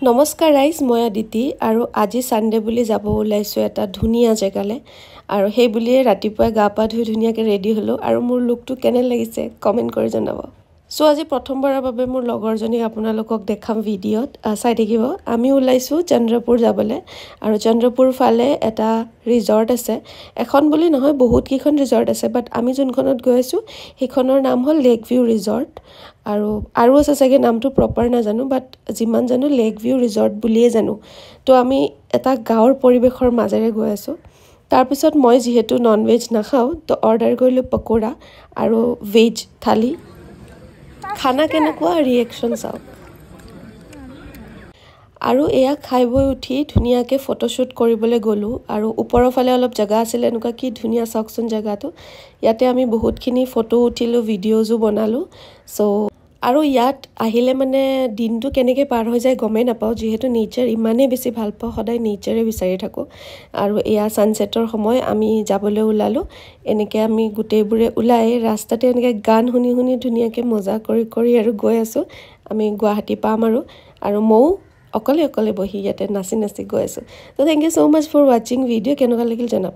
নমস্কাৰ ৰাইজ, মই আদিতি আৰু আজি সানডে বুলি যাব ওলাইছো এটা ধুনিয়া জেগালে আৰু সেই বুলিয়ে ৰাতিপুৱা গা পা ধুই ধুনিয়াকে ৰেডি হলো আৰু মোৰ লুকটো কেনে লাগিছে কমেন্ট কৰি জনাব। সো আজি প্ৰথমবাৰৰ বাবে মোৰ লগৰজনীক আপোনালোকক দেখাম ভিডিঅ'ত চাই থাকিব। আমি ওলাইছো চন্দ্ৰপুৰ যাবলে আৰু চন্দ্ৰপুৰ ফালে এটা ৰিজৰ্ট আছে। এখন বুলি নহয় বহুত কিখন ৰিজৰ্ট আছে, বাট আমি যোনখনত গৈ আছো সেইখনৰ নাম হ'ল লেক ভিউ ৰিজৰ্ট আৰু আছে চাগে নামটো প্ৰপাৰ নাজানো, বাট যিমান জানো লেক ভিউ ৰিজৰ্ট বুলিয়ে জানো। তো আমি এটা গাঁৱৰ পৰিৱেশৰ মাজেৰে গৈ আছো। তাৰপিছত মই যিহেতু নন ভেজ নাখাওঁ তো অৰ্ডাৰ কৰিলো পকোৰা আৰু ভেজ থালি। খানা কেনেকুৱা ৰিয়েকশ্যন চাওক। আৰু এয়া খাই বৈ উঠি ধুনিয়াকে ফটোশ্বুট কৰিবলৈ গ'লো আৰু ওপৰৰ ফালে অলপ জায়গা আছিল, এনেকুৱা কি ধুনিয়া চাওকচোন জায়গাটো। ইয়াতে আমি বহুতখিনি ফটো উঠিলো, ভিডিঅ'জো বনালো। সো আৰু ইয়াত আহিলে মানে দিনটো কেনেকৈ পাৰ হৈ যায় গমেই নাপাওঁ, যিহেতু নেচাৰ ইমানেই বেছি ভাল পাওঁ, সদায় নেচাৰে বিচাৰি থাকোঁ। আৰু এয়া ছানছেটৰ সময় আমি যাবলৈ ওলালোঁ। এনেকৈ আমি গোটেইবোৰে ওলাই ৰাস্তাতে এনেকৈ গান শুনি শুনি ধুনীয়াকৈ মজা কৰি আৰু গৈ আছোঁ। আমি গুৱাহাটী পাম আৰু ময়ো অকলে বহি ইয়াতে নাচি গৈ আছোঁ। তো thank you so' much for ৱাচিং ভিডিঅ'। কেনেকুৱা লাগিল জনাব।